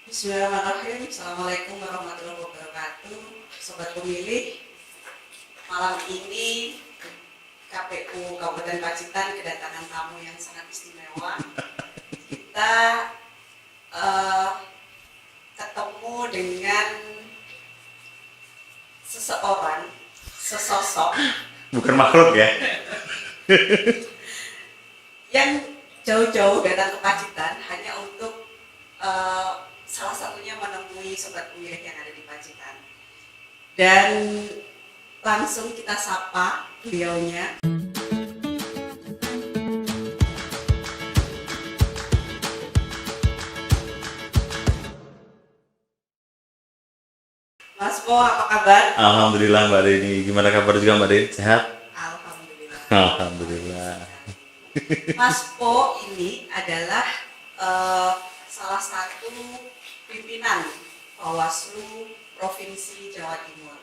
Bismillahirrahmanirrahim. Assalamualaikum warahmatullahi wabarakatuh. Sobat pemilih, malam ini KPU Kabupaten Pacitan kedatangan tamu yang sangat istimewa. Kita ketemu dengan sesosok Bukan makhluk ya. yang jauh-jauh datang ke Pacitan hanya untuk salah satunya menemui sobat pemilih yang ada di Pacitan. Dan langsung kita sapa beliaunya. Mas Po, apa kabar? Alhamdulillah Mbak Deni. Gimana kabar juga Mbak Deni? Sehat? Alhamdulillah. Alhamdulillah. Mas Po ini adalah salah satu pimpinan Bawaslu Provinsi Jawa Timur.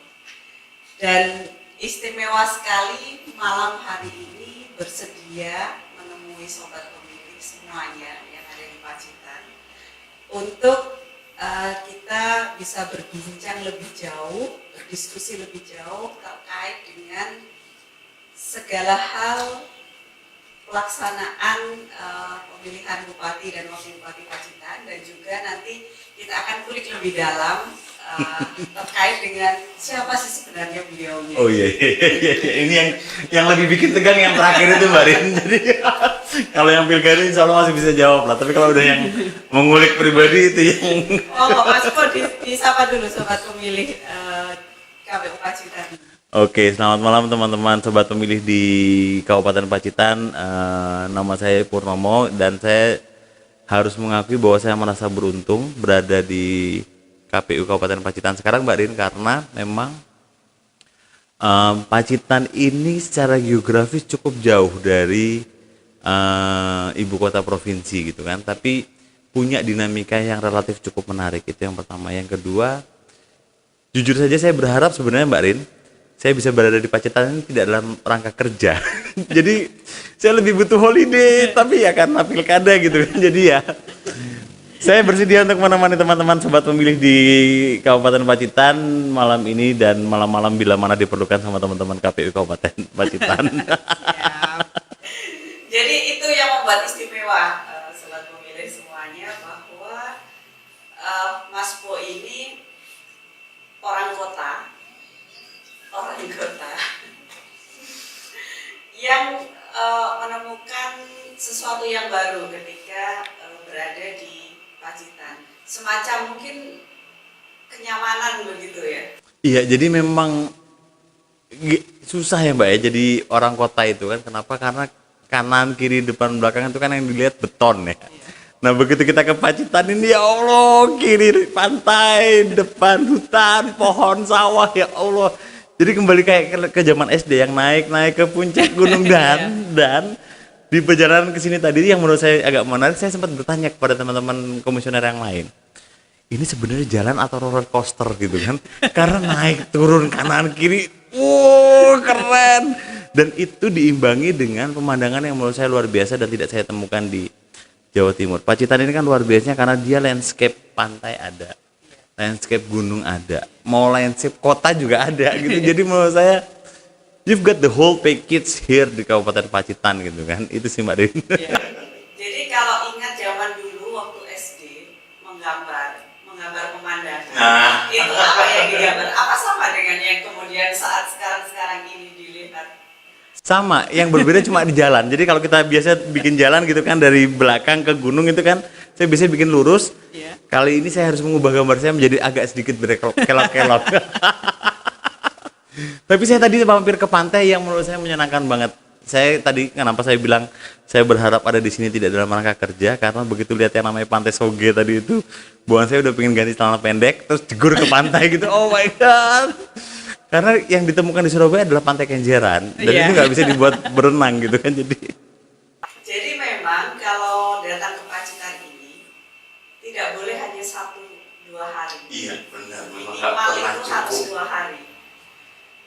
Dan istimewa sekali malam hari ini bersedia menemui sobat pemilih semuanya yang ada di Pacitan untuk kita bisa berbincang lebih jauh, berdiskusi lebih jauh terkait dengan segala hal pelaksanaan pemilihan Bupati dan Wakil Bupati Pacitan, dan juga nanti kita akan kulik lebih dalam terkait dengan siapa sih sebenarnya beliaunya. Oh iya. Ini yang lebih bikin tegang yang terakhir itu Mbak Deni. Jadi kalau yang pilkada insya Allah masih bisa jawab lah. Tapi kalau udah yang mengulik pribadi itu yang Mas Po, disapa dulu sobat pemilih KPU Pacitan. Oke, selamat malam teman-teman sobat pemilih di Kabupaten Pacitan. Nama saya Purnomo dan saya harus mengakui bahwa saya merasa beruntung berada di KPU Kabupaten Pacitan sekarang Mbak Rin, karena memang Pacitan ini secara geografis cukup jauh dari ibu kota provinsi gitu kan, tapi punya dinamika yang relatif cukup menarik. Itu yang pertama. Yang kedua, jujur saja saya berharap sebenarnya Mbak Rin, saya bisa berada di Pacitan ini tidak dalam rangka kerja. Jadi saya lebih butuh holiday, tapi ya karena pilkada gitu kan. Jadi ya saya bersedia untuk menemani teman-teman sobat pemilih di Kabupaten Pacitan malam ini dan malam-malam bila mana diperlukan sama teman-teman KPU Kabupaten Pacitan. Ya. Jadi itu yang membuat istimewa sobat pemilih semuanya, bahwa Mas Po ini orang kota yang menemukan sesuatu yang baru ketika berada di Pacitan, semacam mungkin kenyamanan begitu ya. Iya, jadi memang susah ya Mbak ya jadi orang kota itu kan. Kenapa? Karena kanan, kiri, depan, belakang itu kan yang dilihat beton ya. Nah begitu kita ke Pacitan ini, ya Allah, kiri pantai, depan hutan, pohon, sawah, ya Allah. Jadi kembali kayak ke zaman SD yang naik ke puncak gunung. Dan di perjalanan ke sini tadi yang menurut saya agak menarik, saya sempat bertanya kepada teman-teman komisioner yang lain, ini sebenarnya jalan atau roller coaster gitu kan, karena naik turun kanan kiri, keren. Dan itu diimbangi dengan pemandangan yang menurut saya luar biasa dan tidak saya temukan di Jawa Timur. Pacitan ini kan luar biasanya karena dia landscape pantai ada, landscape gunung ada, mau landscape kota juga ada gitu. Jadi menurut saya you've got the whole package here di Kabupaten Pacitan gitu kan. Itu sih Mbak Din. Ya. Jadi kalau ingat zaman dulu waktu SD menggambar pemandangan, itu apa yang digambar? Apa sama dengan yang kemudian saat sekarang ini dilihat? Sama, yang berbeda cuma di jalan. Jadi kalau kita biasa bikin jalan gitu kan dari belakang ke gunung itu kan, saya biasanya bikin lurus. Yeah. Kali ini saya harus mengubah gambar saya menjadi agak sedikit berkelok-kelok. Tapi saya tadi mampir ke pantai yang menurut saya menyenangkan banget. Saya tadi kenapa saya bilang saya berharap ada di sini tidak dalam rangka kerja, karena begitu lihat yang namanya Pantai Soge tadi itu, bukan saya udah pengen ganti celana pendek terus jegur ke pantai gitu. Oh my god. Karena yang ditemukan di Surabaya adalah Pantai Kenjeran dan itu nggak bisa dibuat berenang gitu kan. Jadi memang kalau datang ke Pacitan ini tidak boleh hanya 1-2 hari. Iya benar. Minimal itu harus 2 hari.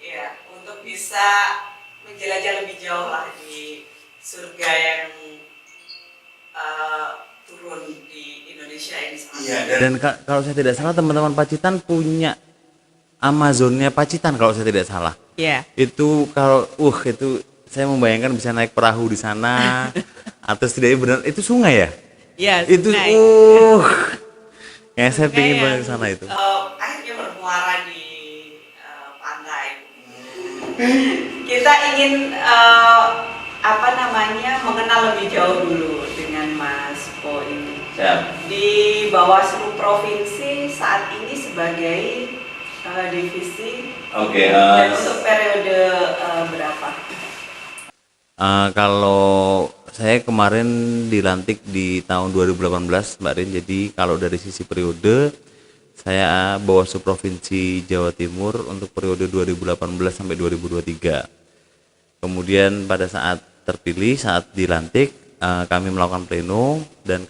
Ya, untuk bisa menjelajah lebih jauh lah di surga yang turun di Indonesia Indonesia ini salah Iya, satu. Dan kalau saya tidak salah teman-teman Pacitan punya Amazonnya Pacitan kalau saya tidak salah. Iya. Itu kalau itu saya membayangkan bisa naik perahu di sana atau setidaknya benar itu sungai ya? Iya, Itu sungai. kayak saya Sungai pengen yang, banget ke sana itu. akhirnya bermuara di pantai. Kita ingin mengenal lebih jauh dulu dengan Mas Po ini. Siap. Di Bawaslu Provinsi saat ini sebagai divisi Oke, dan untuk periode berapa? Kalau saya kemarin dilantik di tahun 2018 Mbak Rin, jadi kalau dari sisi periode saya Bawaslu Provinsi Jawa Timur untuk periode 2018 sampai 2023. Kemudian pada saat terpilih, saat dilantik, kami melakukan pleno dan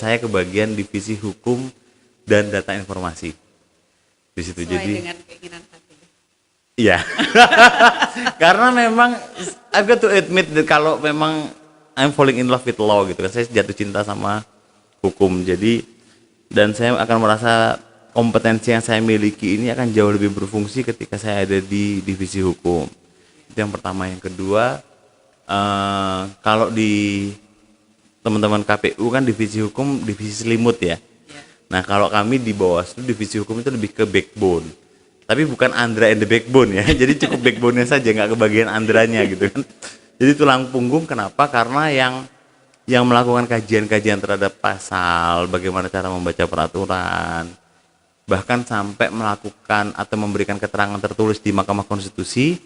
saya kebagian divisi hukum dan data informasi di situ. Sesuai Jadi dengan keinginan hati. iya. Karena memang I've got to admit that kalau memang I'm falling in love with law gitu kan, saya jatuh cinta sama hukum. Jadi dan saya akan merasa kompetensi yang saya miliki ini akan jauh lebih berfungsi ketika saya ada di divisi hukum. Itu yang pertama. Yang kedua, kalau di teman-teman KPU kan divisi hukum divisi selimut ya. Nah kalau kami di Bawaslu divisi hukum itu lebih ke backbone, tapi bukan Andra and the backbone ya. Jadi cukup backbone-nya saja, nggak kebagian Andranya gitu kan. Jadi tulang punggung. Kenapa? Karena yang melakukan kajian-kajian terhadap pasal, bagaimana cara membaca peraturan, bahkan sampai melakukan atau memberikan keterangan tertulis di Mahkamah Konstitusi,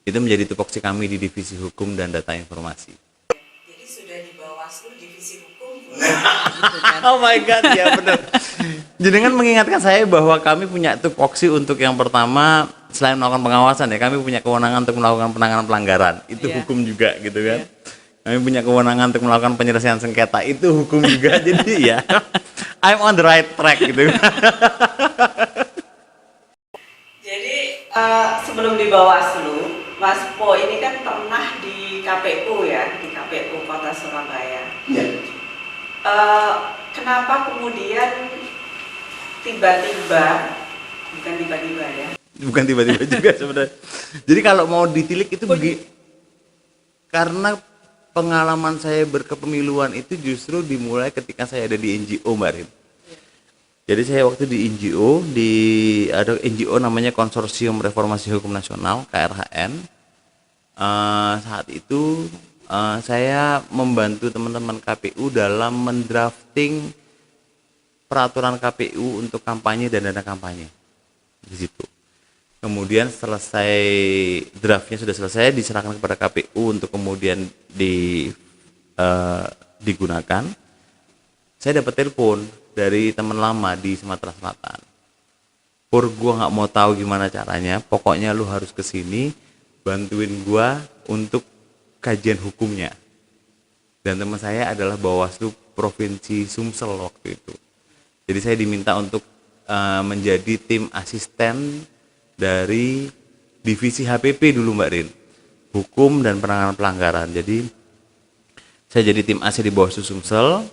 itu menjadi tupoksi kami di divisi hukum dan data informasi. Jadi sudah di Bawaslu divisi hukum. Oh my god, ya benar. Jadi dengan mengingatkan saya bahwa kami punya tupoksi untuk yang pertama, selain melakukan pengawasan ya, kami punya kewenangan untuk melakukan penanganan pelanggaran. Itu hukum juga gitu kan. Kami punya kewenangan untuk melakukan penyelesaian sengketa, itu hukum juga. Jadi ya, I'm on the right track gitu. Jadi sebelum di Bawaslu, Mas Po ini kan pernah di KPU ya, di KPU Kota Surabaya. Iya. Kenapa kemudian tiba-tiba, bukan tiba-tiba ya? Bukan tiba-tiba juga sebenarnya. Jadi kalau mau ditilik itu karena pengalaman saya berkepemiluan itu justru dimulai ketika saya ada di NGO, Mbak Rin. Jadi saya waktu di NGO, ada NGO namanya Konsorsium Reformasi Hukum Nasional, KRHN. Saat itu saya membantu teman-teman KPU dalam mendrafting peraturan KPU untuk kampanye dan dana kampanye di situ. Kemudian selesai draftnya sudah selesai, diserahkan kepada KPU untuk kemudian digunakan. Saya dapat telepon dari teman lama di Sumatera Selatan. Pur, gua nggak mau tahu gimana caranya, pokoknya lu harus kesini bantuin gua untuk kajian hukumnya. Dan teman saya adalah Bawaslu Provinsi Sumsel waktu itu. Jadi saya diminta untuk menjadi tim asisten dari divisi HPP dulu, Mbak Rin, hukum dan penanganan pelanggaran. Jadi saya jadi tim AC di Bawaslu Sumsel.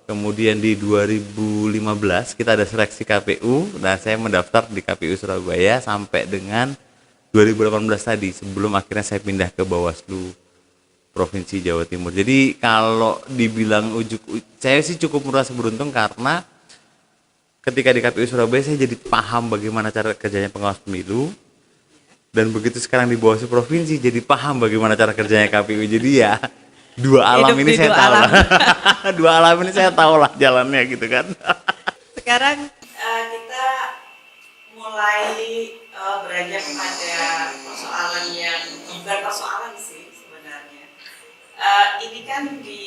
Kemudian di 2015 kita ada seleksi KPU. Nah saya mendaftar di KPU Surabaya sampai dengan 2018 tadi, sebelum akhirnya saya pindah ke Bawaslu Provinsi Jawa Timur. Jadi kalau dibilang saya sih cukup merasa beruntung karena ketika di KPU Surabaya saya jadi paham bagaimana cara kerjanya pengawas pemilu, dan begitu sekarang di Bawaslu Provinsi jadi paham bagaimana cara kerjanya KPU. Jadi ya dua alam Hidup ini di saya dua tahu alam. lah. Dua alam ini saya tahu lah jalannya gitu kan. Sekarang kita mulai beranjak pada persoalan yang bukan persoalan sih sebenarnya. Ini kan di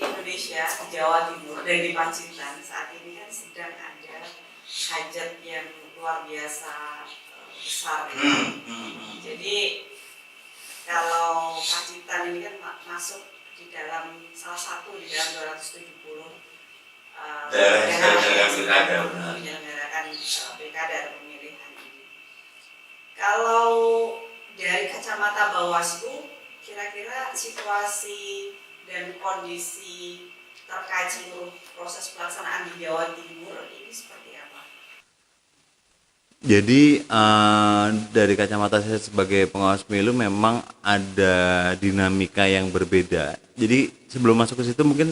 Indonesia, di Jawa Timur dan di Pacitan saat ini kan sedang ada hajat yang luar biasa besar. Ya. Jadi kalau Pacitan ini kan masuk di dalam salah satu di dalam 270 daerah menyelenggarakan pilkada atau pemilihan ini. Kalau dari kacamata Bawaslu, kira-kira situasi dan kondisi terkait seluruh proses pelaksanaan di Jawa Timur ini seperti apa? Jadi dari kacamata saya sebagai pengawas pemilu memang ada dinamika yang berbeda. Jadi sebelum masuk ke situ mungkin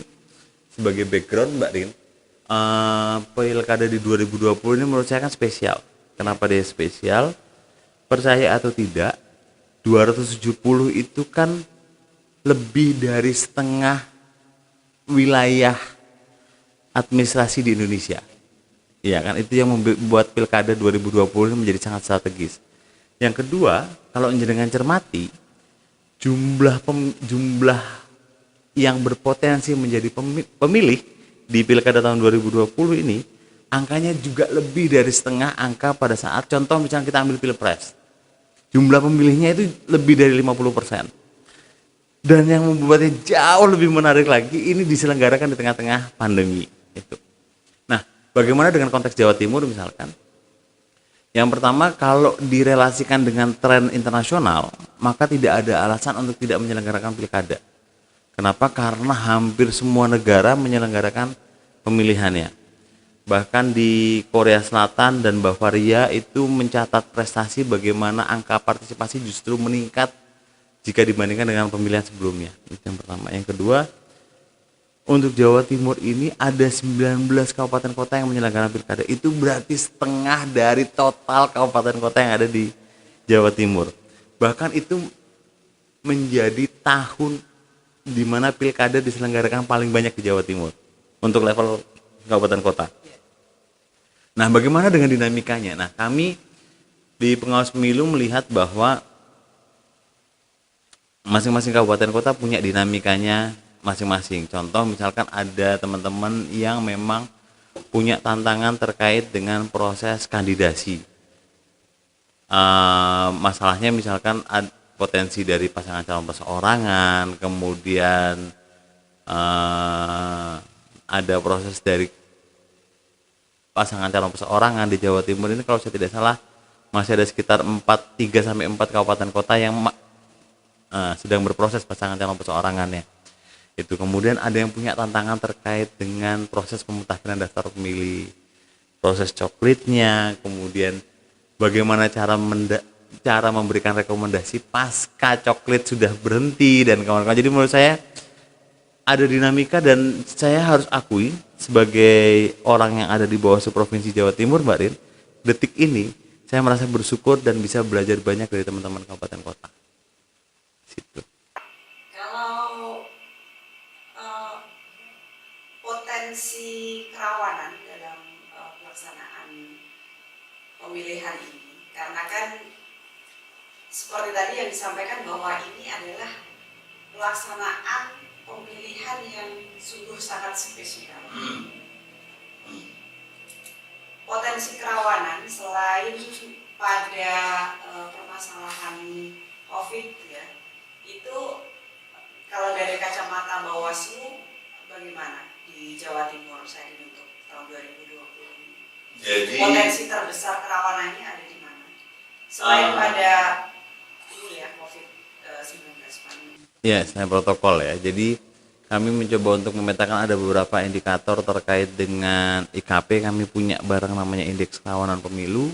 sebagai background Mbak Rin, pilkada di 2020 ini menurut saya kan spesial. Kenapa dia spesial? Percaya atau tidak, 270 itu kan lebih dari setengah wilayah administrasi di Indonesia. Iya kan, itu yang membuat pilkada 2020 ini menjadi sangat strategis. Yang kedua, kalau jenengan cermati, jumlah yang berpotensi menjadi pemilih di pilkada tahun 2020 ini, angkanya juga lebih dari setengah angka pada saat contoh misalnya kita ambil pilpres. Jumlah pemilihnya itu lebih dari 50%. Dan yang membuatnya jauh lebih menarik lagi, ini diselenggarakan di tengah-tengah pandemi. Itu. Nah, bagaimana dengan konteks Jawa Timur misalkan? Yang pertama, kalau direlasikan dengan tren internasional, maka tidak ada alasan untuk tidak menyelenggarakan pilkada. Kenapa? Karena hampir semua negara menyelenggarakan pemilihannya. Bahkan di Korea Selatan dan Bavaria itu mencatat prestasi bagaimana angka partisipasi justru meningkat jika dibandingkan dengan pemilihan sebelumnya. Itu yang pertama. Yang kedua, untuk Jawa Timur ini ada 19 kabupaten kota yang menyelenggarakan pilkada. Itu berarti setengah dari total kabupaten kota yang ada di Jawa Timur. Bahkan itu menjadi tahun di mana pilkada diselenggarakan paling banyak di Jawa Timur untuk level kabupaten kota. Nah, bagaimana dengan dinamikanya? Nah, kami di pengawas pemilu melihat bahwa masing-masing kabupaten kota punya dinamikanya masing-masing. Contoh misalkan ada teman-teman yang memang punya tantangan terkait dengan proses kandidasi. Masalahnya misalkan potensi dari pasangan calon perseorangan, kemudian ada proses dari pasangan calon perseorangan di Jawa Timur ini kalau saya tidak salah masih ada sekitar 3 sampai 4 kabupaten kota yang sedang berproses pasangan calon perseorangannya. Itu kemudian ada yang punya tantangan terkait dengan proses pemutakhiran daftar pemilih, proses coklatnya, kemudian bagaimana cara memberikan rekomendasi pasca coklat sudah berhenti dan kawan-kawan. Jadi menurut saya ada dinamika dan saya harus akui sebagai orang yang ada di bawah Provinsi Jawa Timur, Mbak Rin, detik ini saya merasa bersyukur dan bisa belajar banyak dari teman-teman kabupaten kota. Situ. Kalau potensi kerawanan dalam pelaksanaan pemilihan ini, karena kan seperti tadi yang disampaikan bahwa ini adalah pelaksanaan pemilihan yang sungguh sangat spesial. Potensi kerawanan selain pada permasalahan COVID ya, itu kalau dari kacamata Bawaslu bagaimana di Jawa Timur saya untuk tahun 2020? Jadi potensi terbesar kerawanannya ada di mana? Selain pada ini ya COVID-19 pandemi. Ya, saya protokol ya. Jadi kami mencoba untuk memetakan ada beberapa indikator terkait dengan IKP. Kami punya barang namanya indeks kerawanan pemilu.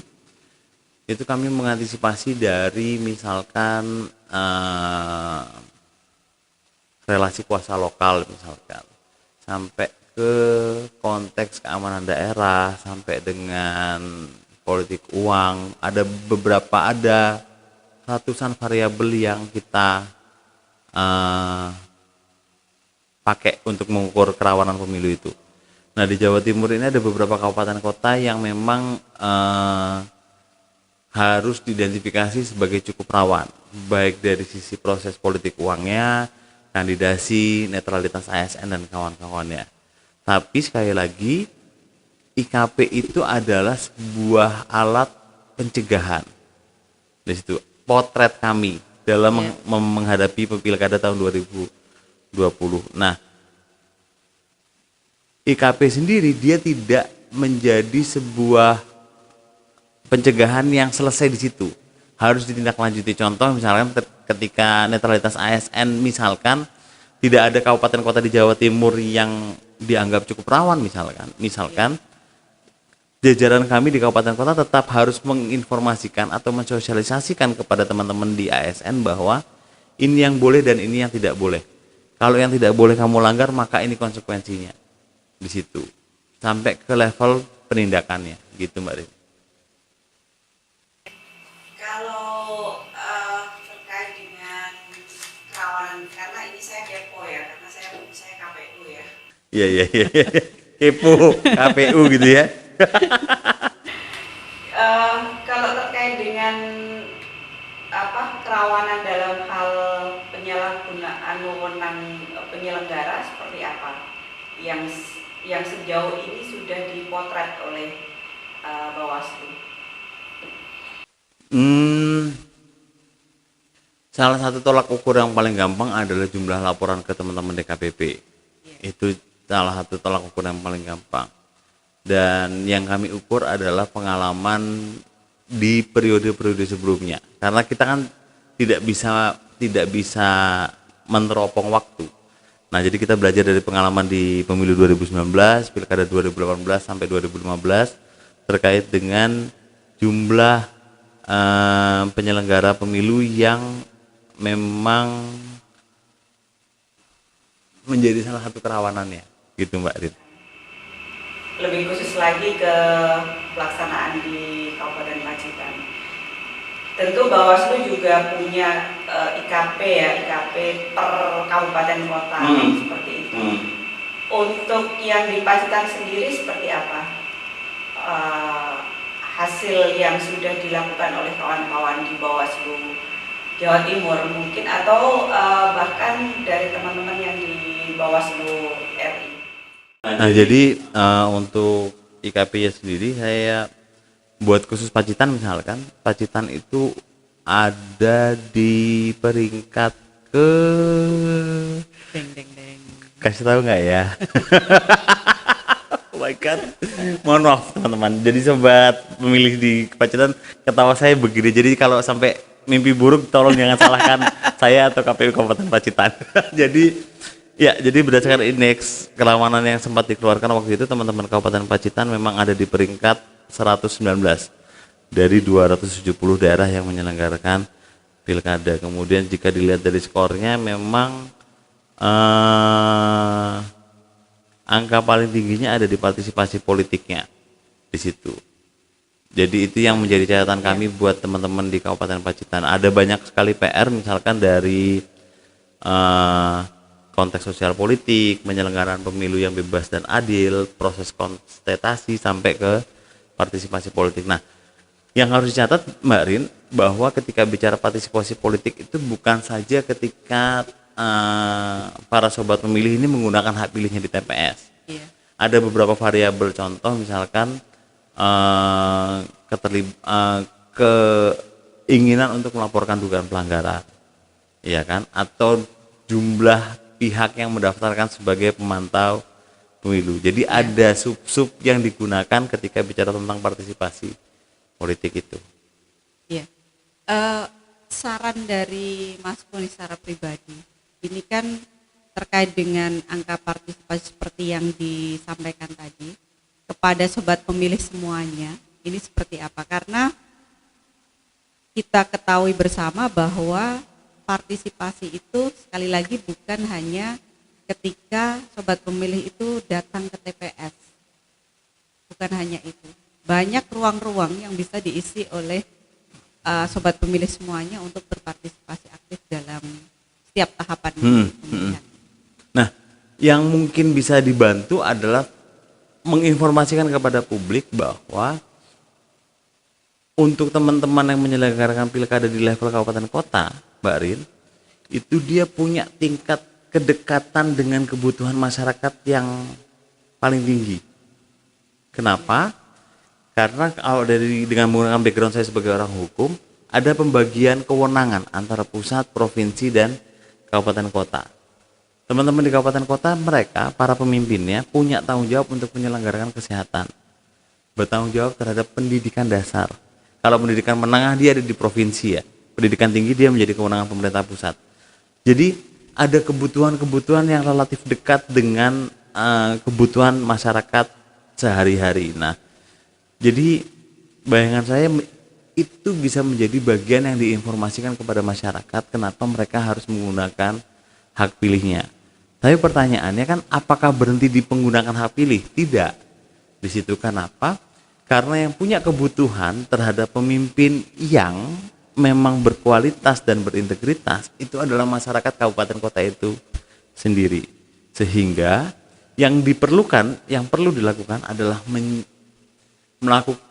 Itu kami mengantisipasi dari misalkan relasi kuasa lokal misalkan sampai ke konteks keamanan daerah sampai dengan politik uang, ada ratusan variabel yang kita pakai untuk mengukur kerawanan pemilu itu. Nah, di Jawa Timur ini ada beberapa kabupaten kota yang memang harus diidentifikasi sebagai cukup rawan, baik dari sisi proses politik uangnya, kandidasi, netralitas ASN dan kawan-kawannya. Tapi sekali lagi, IKP itu adalah sebuah alat pencegahan. Di situ potret kami dalam menghadapi pilkada tahun 2020. Nah, IKP sendiri dia tidak menjadi sebuah pencegahan yang selesai di situ, harus ditindaklanjuti. Contoh misalkan ketika netralitas ASN misalkan tidak ada kabupaten kota di Jawa Timur yang dianggap cukup rawan misalkan jajaran kami di kabupaten kota tetap harus menginformasikan atau mensosialisasikan kepada teman-teman di ASN bahwa ini yang boleh dan ini yang tidak boleh. Kalau yang tidak boleh kamu langgar, maka ini konsekuensinya di situ sampai ke level penindakannya gitu Mbak Rin. Kalau terkait dengan kerawanan, karena ini saya kepo ya, karena saya KPU ya. Iya. Kepo KPU gitu ya. Kalau terkait dengan kerawanan dalam hal penyalahgunaan wewenang penyelenggara seperti apa yang sejauh ini sudah dipotret oleh Bawaslu? Salah satu tolak ukur yang paling gampang adalah jumlah laporan ke teman-teman DKPP. Itu salah satu tolak ukur yang paling gampang. Dan yang kami ukur adalah pengalaman di periode-periode sebelumnya. Karena kita kan tidak bisa meneropong waktu. Nah, jadi kita belajar dari pengalaman di pemilu 2019, pilkada 2018 sampai 2015 terkait dengan jumlah penyelenggara pemilu yang memang menjadi salah satu kerawanannya, gitu Mbak Rin. Lebih khusus lagi ke pelaksanaan di Kabupaten Pacitan. Tentu Bawaslu juga punya IKP per kabupaten kota seperti itu. Untuk yang di Pacitan sendiri seperti apa hasil yang sudah dilakukan oleh kawan-kawan di Bawaslu Jawa Timur mungkin, atau bahkan dari teman-teman yang di Bawaslu RI? Nah, jadi untuk IKP-nya sendiri saya buat khusus Pacitan, misalkan Pacitan itu ada di peringkat ke kasih tahu nggak ya? Oh my God, mohon maaf teman-teman. Jadi sobat pemilih di Pacitan, ketawa saya begini. Jadi kalau sampai mimpi buruk tolong jangan salahkan saya atau KPU Kabupaten Pacitan. Jadi berdasarkan indeks kerawanan yang sempat dikeluarkan waktu itu, teman-teman Kabupaten Pacitan memang ada di peringkat 119 dari 270 daerah yang menyelenggarakan pilkada. Kemudian jika dilihat dari skornya memang angka paling tingginya ada di partisipasi politiknya di situ. Jadi itu yang menjadi catatan kami buat teman-teman di Kabupaten Pacitan. Ada banyak sekali PR misalkan dari konteks sosial politik, penyelenggaraan pemilu yang bebas dan adil, proses kontestasi sampai ke partisipasi politik. Nah, yang harus dicatat Mbak Rin, bahwa ketika bicara partisipasi politik itu bukan saja ketika para sobat pemilih ini menggunakan hak pilihnya di TPS. Iya. Ada beberapa variabel, contoh misalkan keinginan untuk melaporkan dugaan pelanggaran, ya kan, atau jumlah pihak yang mendaftarkan sebagai pemantau pemilu. Jadi ada sub-sub yang digunakan ketika bicara tentang partisipasi politik itu. Iya. Saran dari Mas Puni secara pribadi, ini kan terkait dengan angka partisipasi seperti yang disampaikan tadi kepada sobat pemilih semuanya, ini seperti apa? Karena kita ketahui bersama bahwa partisipasi itu sekali lagi bukan hanya ketika sobat pemilih itu datang ke TPS. Bukan hanya itu. Banyak ruang-ruang yang bisa diisi oleh sobat pemilih semuanya untuk berpartisipasi aktif dalam setiap tahapan pemilihan. Nah, yang mungkin bisa dibantu adalah menginformasikan kepada publik bahwa untuk teman-teman yang menyelenggarakan pilkada di level kabupaten kota, Mbak Rin, itu dia punya tingkat kedekatan dengan kebutuhan masyarakat yang paling tinggi. Kenapa? Karena kalau dengan menggunakan background saya sebagai orang hukum, ada pembagian kewenangan antara pusat, provinsi, dan kabupaten kota. Teman-teman di kabupaten kota, mereka, para pemimpinnya, punya tanggung jawab untuk menyelenggarakan kesehatan. Bertanggung jawab terhadap pendidikan dasar. Kalau pendidikan menengah dia ada di provinsi ya. Pendidikan tinggi dia menjadi kewenangan pemerintah pusat. Jadi ada kebutuhan-kebutuhan yang relatif dekat dengan kebutuhan masyarakat sehari-hari. Nah, jadi bayangan saya itu bisa menjadi bagian yang diinformasikan kepada masyarakat kenapa mereka harus menggunakan hak pilihnya. Tapi pertanyaannya kan, apakah berhenti di penggunaan hak pilih? Tidak. Di situ kenapa? Karena yang punya kebutuhan terhadap pemimpin yang memang berkualitas dan berintegritas itu adalah masyarakat kabupaten kota itu sendiri. Sehingga yang diperlukan, yang perlu dilakukan adalah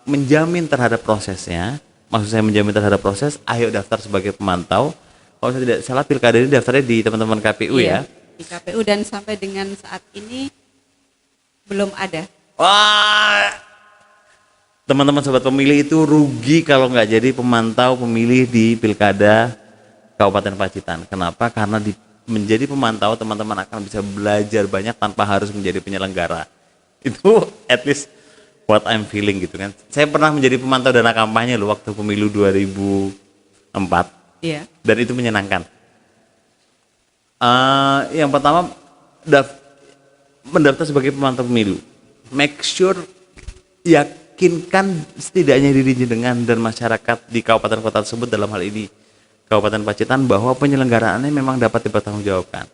menjamin terhadap prosesnya. Maksud saya menjamin terhadap proses, ayo daftar sebagai pemantau. Kalau saya tidak salah, pilkada ini daftarnya di teman-teman KPU ya. Di KPU, dan sampai dengan saat ini belum ada. Wah, teman-teman sobat pemilih itu rugi kalau nggak jadi pemantau pemilih di pilkada Kabupaten Pacitan. Kenapa? Karena menjadi pemantau teman-teman akan bisa belajar banyak tanpa harus menjadi penyelenggara. Itu at least what I'm feeling gitu kan. Saya pernah menjadi pemantau dana kampanye loh waktu pemilu 2004. Iya. Dan itu menyenangkan. Yang pertama, mendaftar sebagai pemantau pemilu. Make sure, yakinkan setidaknya diri jenengan dan masyarakat di kabupaten kota tersebut, dalam hal ini Kabupaten Pacitan, bahwa penyelenggaraannya memang dapat dipertanggungjawabkan.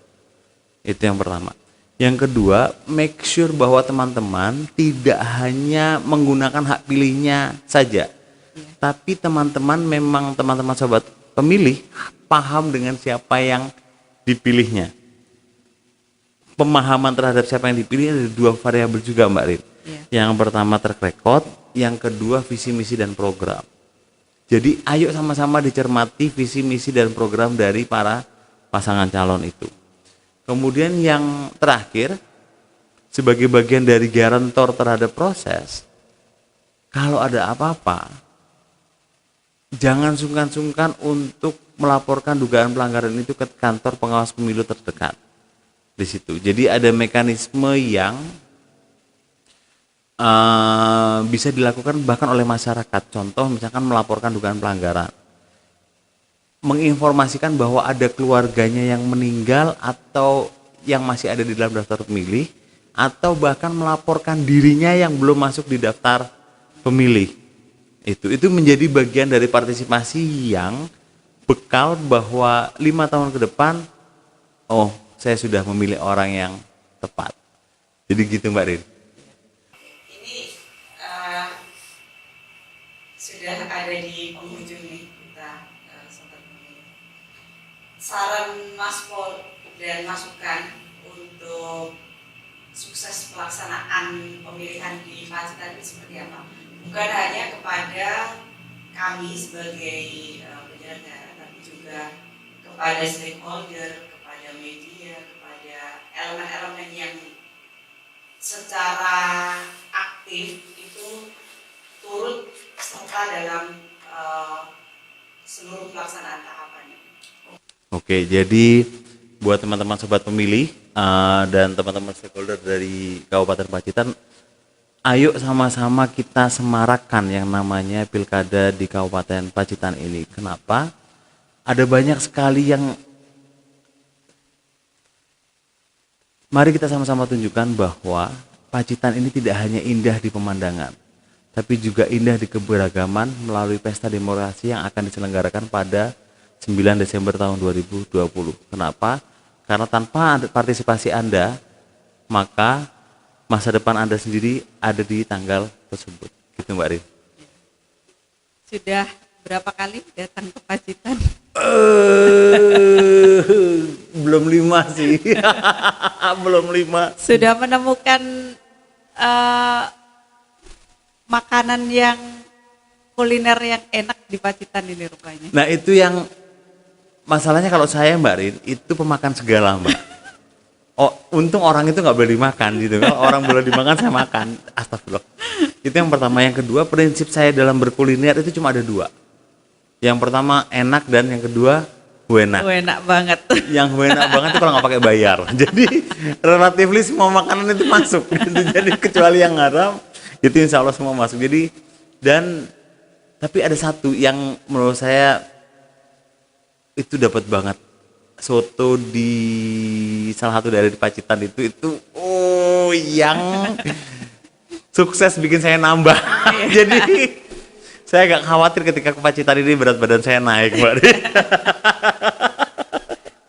Itu yang pertama. Yang kedua, make sure bahwa teman-teman tidak hanya menggunakan hak pilihnya saja, tapi teman-teman memang, teman-teman sobat pemilih, paham dengan siapa yang dipilihnya. Pemahaman terhadap siapa yang dipilih ada dua variabel juga, Mbak Rin. Yang pertama track record, yang kedua visi misi dan program. Jadi ayo sama-sama dicermati visi misi dan program dari para pasangan calon itu. Kemudian yang terakhir, sebagai bagian dari garantor terhadap proses, kalau ada apa-apa, jangan sungkan-sungkan untuk melaporkan dugaan pelanggaran itu ke kantor pengawas pemilu terdekat. Di situ. Jadi ada mekanisme yang bisa dilakukan bahkan oleh masyarakat. Contoh misalkan melaporkan dugaan pelanggaran, menginformasikan bahwa ada keluarganya yang meninggal atau yang masih ada di dalam daftar pemilih, atau bahkan melaporkan dirinya yang belum masuk di daftar pemilih. Itu menjadi bagian dari partisipasi yang bekal bahwa 5 tahun ke depan, oh saya sudah memilih orang yang tepat. Jadi gitu Mbak Rin. Ini sudah ada di penghujung nih kita, sobat pemilih. Saran Mas Pol dan masukan untuk sukses pelaksanaan pemilihan di Pacitan ini seperti apa? Bukan hanya kepada kami sebagai penyelenggara, tapi juga kepada stakeholder, kepada media, kepada elemen-elemen yang secara aktif itu turut serta dalam seluruh pelaksanaan tahapannya. Oke, jadi buat teman-teman sobat pemilih dan teman-teman stakeholder dari Kabupaten Pacitan, ayo sama-sama kita semarakkan yang namanya pilkada di Kabupaten Pacitan ini. Kenapa? Ada banyak sekali yang, mari kita sama-sama tunjukkan bahwa Pacitan ini tidak hanya indah di pemandangan, tapi juga indah di keberagaman melalui pesta demokrasi yang akan diselenggarakan pada 9 Desember tahun 2020. Kenapa? Karena tanpa partisipasi Anda, maka masa depan Anda sendiri ada di tanggal tersebut. Gitu Mbak Rin. Sudah berapa kali datang ke Pacitan? Belum 5 sih. Belum 5. Sudah menemukan makanan yang kuliner yang enak di Pacitan ini rupanya. Nah itu yang masalahnya kalau saya Mbak Rin, itu pemakan segala Mbak. Oh, untung orang itu nggak boleh dimakan gitu. Kalau orang boleh dimakan saya makan. Astagfirullah. Itu yang pertama. Yang kedua, prinsip saya dalam berkuliner itu cuma ada 2. Yang pertama enak, dan yang kedua enak. Enak banget. Yang enak banget itu kalau nggak pakai bayar. Jadi relatifly semua makanan itu masuk. Gitu. Jadi kecuali yang haram itu insya Allah semua masuk. Jadi tapi ada satu yang menurut saya itu dapat banget. Soto di salah satu daerah di Pacitan itu yang sukses bikin saya nambah. Jadi saya agak khawatir ketika ke Pacitan ini berat badan saya naik, Mbak.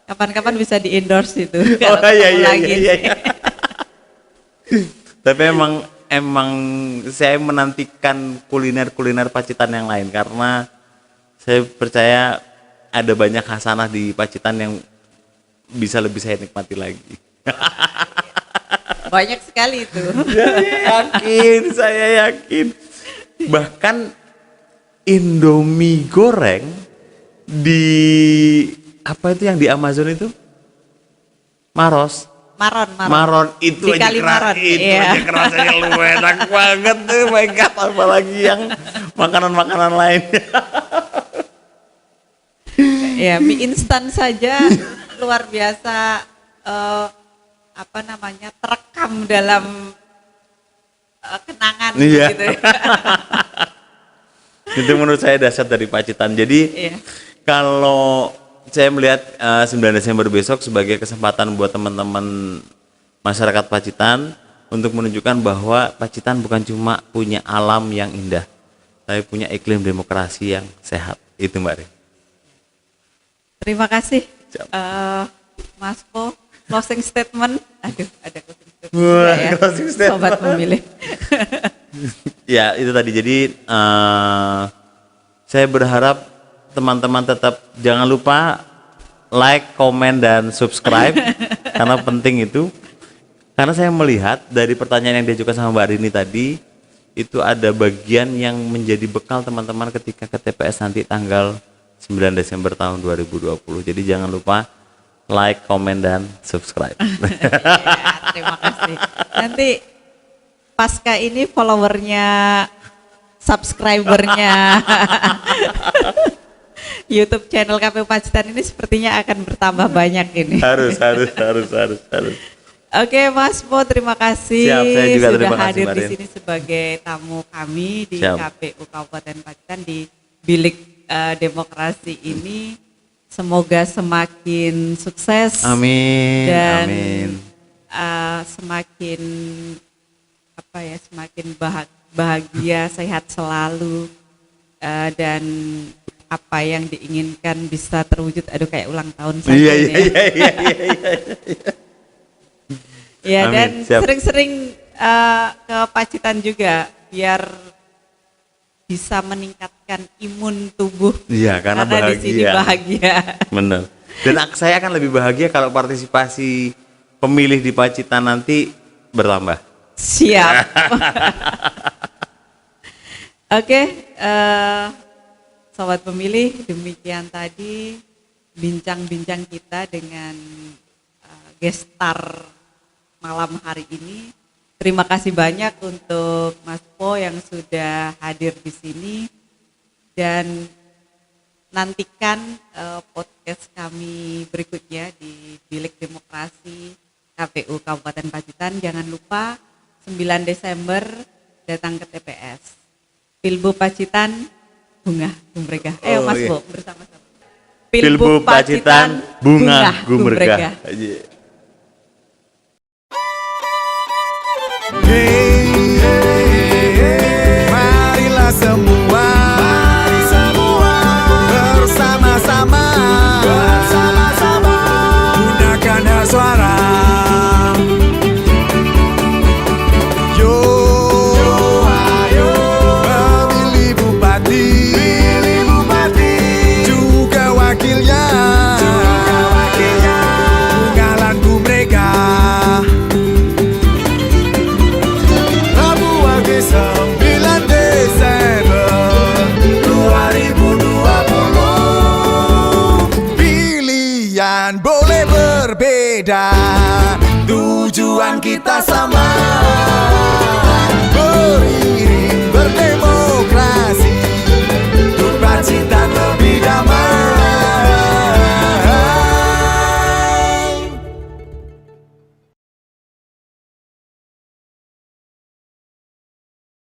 Kapan-kapan bisa di-endorse itu. Oh kalau iya ketemu iya lagi. iya. Tapi emang saya menantikan kuliner Pacitan yang lain karena saya percaya ada banyak hasanah di Pacitan yang bisa lebih saya nikmati lagi. Banyak sekali itu. Saya yakin. Bahkan Indomie goreng di apa itu yang di Amazon itu? Maron. Itu Di aja Kalimaron, aja kerasanya lu enak banget tuh, my God, apalagi yang makanan-makanan lain. Ya, mie instan saja luar biasa terekam dalam kenangan Iya. gitu. Itu menurut saya dahsyat dari Pacitan. Jadi Iya. kalau saya melihat 9 Desember besok sebagai kesempatan buat teman-teman masyarakat Pacitan untuk menunjukkan bahwa Pacitan bukan cuma punya alam yang indah, tapi punya iklim demokrasi yang sehat. Itu Mbak Rin. Terima kasih Siap. Mas Po. Closing statement. Aduh, ada closing statement Wah, juga ya. closing statement. Sobat Pemilih. Ya itu tadi. Jadi saya berharap teman-teman tetap jangan lupa like, komen, dan subscribe karena penting itu. Karena saya melihat dari pertanyaan yang diajukan sama Mbak Rini tadi itu ada bagian yang menjadi bekal teman-teman ketika ke TPS nanti tanggal 9 Desember tahun 2020. Jadi jangan lupa like, komen, dan subscribe. Ya, terima kasih. Nanti pasca ini followernya, subscribernya YouTube channel KPU Pacitan ini sepertinya akan bertambah banyak ini. harus. Oke Mas Po, terima kasih. Siap, saya juga sudah terima kasih, hadir Mbak di Rin. sini sebagai tamu kami di Siap. KPU Kabupaten Pacitan di Bilik Demokrasi ini. Semoga semakin sukses. Amin. Dan Amin. Semakin semakin bahagia, sehat selalu, dan apa yang diinginkan bisa terwujud. Aduh, kayak ulang tahun saja Iya. ini ya. Ya, Amin, dan siap. sering-sering ke Pacitan juga biar bisa meningkatkan imun tubuh. Iya, karena di sini bahagia. bahagia. Benar. Dan saya akan lebih bahagia kalau partisipasi pemilih di Pacitan nanti bertambah. Siap. Oke, sobat pemilih, demikian tadi bincang-bincang kita dengan gestar malam hari ini. Terima kasih banyak untuk Mas Po yang sudah hadir di sini, dan nantikan podcast kami berikutnya di Bilik Demokrasi KPU Kabupaten Pacitan. Jangan lupa 9 Desember datang ke TPS. Pilbu Pacitan, bunga gumregah. Oh, Mas iya. Po bersama-sama. Pilbu Pacitan, bunga gumregah. Marilah semua bersama-sama gunakan hak suara. Yo, ayo memilih bupati, juga wakilnya, bungalan mereka. Rabu pagi 9 Desember 2020. Pilihan boleh berbeda, tujuan kita sama. Beri